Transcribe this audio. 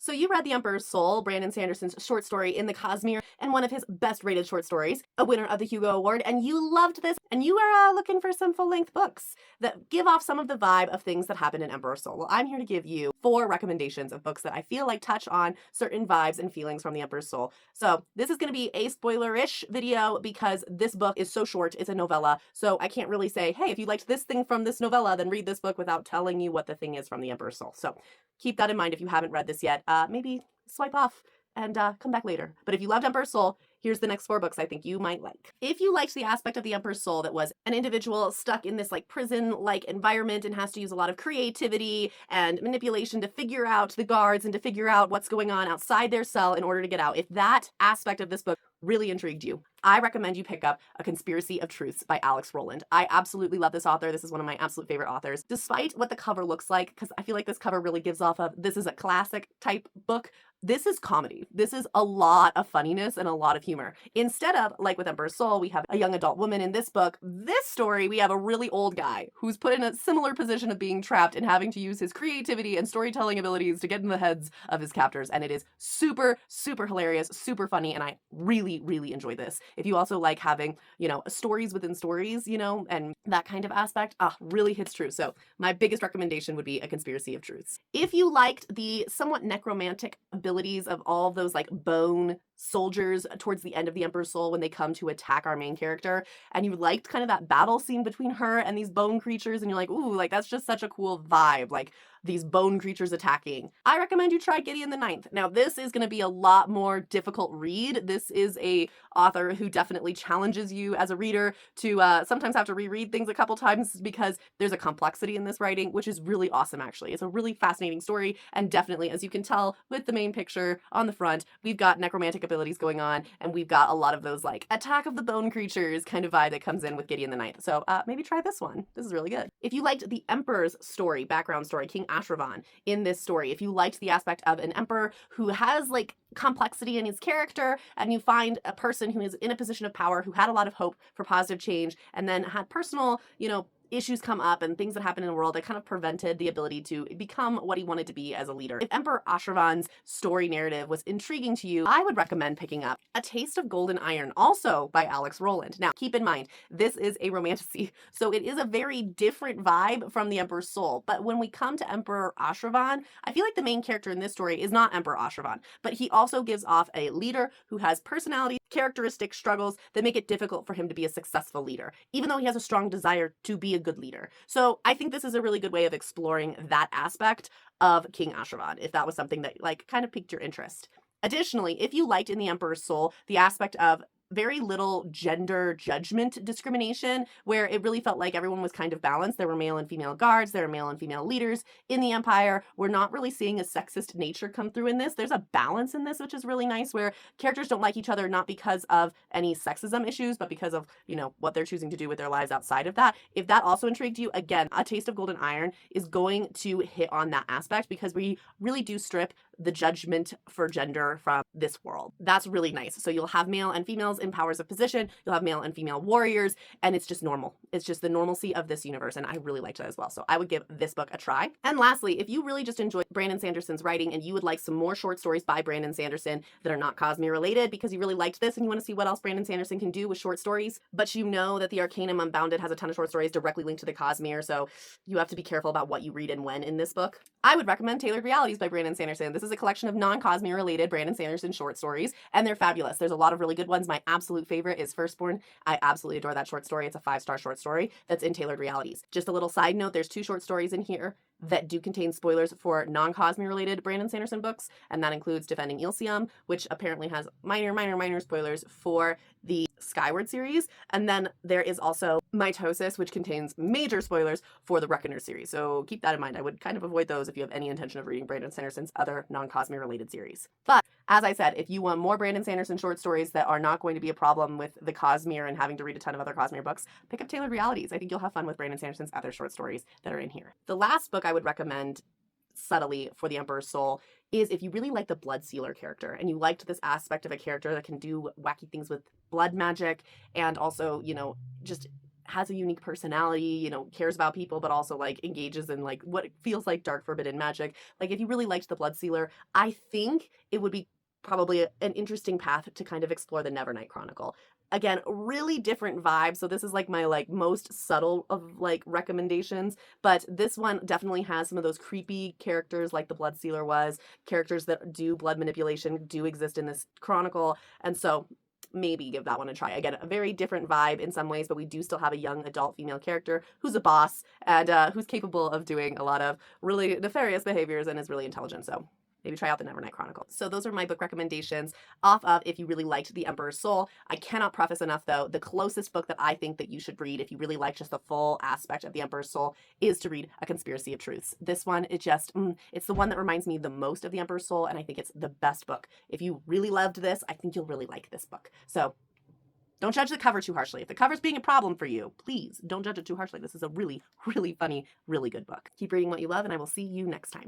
So you read The Emperor's Soul, Brandon Sanderson's short story in the Cosmere, and one of his best rated short stories, a winner of the Hugo Award, and you loved this, and you are looking for some full-length books that give off some of the vibe of things that happen in Emperor's Soul. Well, I'm here to give you 4 recommendations of books that I feel like touch on certain vibes and feelings from The Emperor's Soul. So this is going to be a spoiler-ish video because this book is so short, it's a novella, so I can't really say, hey, if you liked this thing from this novella, then read this book without telling you what the thing is from The Emperor's Soul. So keep that in mind if you haven't read this yet. Maybe swipe off and come back later. But if you loved Emperor's Soul, here's the next 4 books I think you might like. If you liked the aspect of The Emperor's Soul that was an individual stuck in this like prison-like environment and has to use a lot of creativity and manipulation to figure out the guards and to figure out what's going on outside their cell in order to get out, if that aspect of this book really intrigued you, I recommend you pick up A Conspiracy of Truths by Alex Rowland. I absolutely love this author. This is one of my absolute favorite authors. Despite what the cover looks like, because I feel like this cover really gives off of, this is a classic type book, this is comedy. This is a lot of funniness and a lot of humor. Instead of, like with Emperor's Soul, we have a young adult woman in this book. This story, we have a really old guy who's put in a similar position of being trapped and having to use his creativity and storytelling abilities to get in the heads of his captors. And it is super, super hilarious, super funny, and I really, really enjoy this. If you also like having, stories within stories, and that kind of aspect, really hits true. So my biggest recommendation would be A Conspiracy of Truths. If you liked the somewhat necromantic abilities of all of those like bone soldiers towards the end of The Emperor's Soul when they come to attack our main character, and you liked kind of that battle scene between her and these bone creatures, and you're like, ooh, like that's just such a cool vibe, like these bone creatures attacking, I recommend you try Gideon the Ninth. Now this is going to be a lot more difficult read. This is a author who definitely challenges you as a reader to sometimes have to reread things a couple times because there's a complexity in this writing, which is really awesome actually. It's a really fascinating story, and definitely, as you can tell with the main picture on the front, we've got necromantic abilities going on, and we've got a lot of those like attack of the bone creatures kind of vibe that comes in with Gideon the Ninth. So maybe try this one. This is really good. If you liked the Emperor's story, background story, King Ashravan in this story, if you liked the aspect of an emperor who has like complexity in his character, and you find a person who is in a position of power who had a lot of hope for positive change and then had personal, issues come up and things that happen in the world that kind of prevented the ability to become what he wanted to be as a leader. If Emperor Ashravan's story narrative was intriguing to you, I would recommend picking up A Taste of Golden Iron, also by Alex Rowland. Now, keep in mind, this is a romantasy, so it is a very different vibe from The Emperor's Soul. But when we come to Emperor Ashravan, I feel like the main character in this story is not Emperor Ashravan, but he also gives off a leader who has personality, characteristic struggles that make it difficult for him to be a successful leader, even though he has a strong desire to be a good leader. So I think this is a really good way of exploring that aspect of King Ashravan, if that was something that like kind of piqued your interest. Additionally, if you liked in The Emperor's Soul the aspect of very little gender judgment discrimination, where it really felt like everyone was kind of balanced. There were male and female guards, there were male and female leaders in the Empire. We're not really seeing a sexist nature come through in this. There's a balance in this, which is really nice, where characters don't like each other not because of any sexism issues, but because of, what they're choosing to do with their lives outside of that. If that also intrigued you, again, A Taste of Golden Iron is going to hit on that aspect because we really do strip the judgment for gender from this world. That's really nice. So you'll have male and females in powers of position, you'll have male and female warriors, and it's just normal. It's just the normalcy of this universe, and I really liked that as well. So I would give this book a try. And lastly, if you really just enjoy Brandon Sanderson's writing and you would like some more short stories by Brandon Sanderson that are not Cosmere related because you really liked this and you want to see what else Brandon Sanderson can do with short stories, but you know that the Arcanum Unbounded has a ton of short stories directly linked to the Cosmere, so you have to be careful about what you read and when in this book, I would recommend Tailored Realities by Brandon Sanderson. This is a collection of non-Cosmere related Brandon Sanderson short stories, and they're fabulous. There's a lot of really good ones. My absolute favorite is Firstborn. I absolutely adore that short story. It's a 5-star short story that's in Tailored Realities. Just a little side note, there's 2 short stories in here that do contain spoilers for non-Cosmere related Brandon Sanderson books, and that includes Defending Ilsium, which apparently has minor spoilers for the Skyward series, and then there is also Mitosis, which contains major spoilers for the Reckoner series, so keep that in mind. I would kind of avoid those if you have any intention of reading Brandon Sanderson's other non-Cosmere related series. But as I said, if you want more Brandon Sanderson short stories that are not going to be a problem with the Cosmere and having to read a ton of other Cosmere books, pick up Tailored Realities. I think you'll have fun with Brandon Sanderson's other short stories that are in here. The last book I would recommend subtly for The Emperor's Soul is if you really like the Blood Sealer character and you liked this aspect of a character that can do wacky things with blood magic and also, just has a unique personality, you know, cares about people, but also like engages in like what feels like dark forbidden magic. Like if you really liked The Bloodsealer, I think it would be probably an interesting path to kind of explore the Nevernight Chronicle. Again, really different vibe. So this is like my like most subtle of like recommendations, but this one definitely has some of those creepy characters like the Bloodsealer was. Characters that do blood manipulation do exist in this chronicle, and so maybe give that one a try. Again, a very different vibe in some ways, but we do still have a young adult female character who's a boss and who's capable of doing a lot of really nefarious behaviors and is really intelligent. So maybe try out the Nevernight Chronicle. So those are my book recommendations off of if you really liked The Emperor's Soul. I cannot preface enough though, the closest book that I think that you should read if you really like just the full aspect of The Emperor's Soul is to read A Conspiracy of Truths. This one, it's the one that reminds me the most of The Emperor's Soul, and I think it's the best book. If you really loved this, I think you'll really like this book. So don't judge the cover too harshly. If the cover's being a problem for you, please don't judge it too harshly. This is a really, really funny, really good book. Keep reading what you love, and I will see you next time.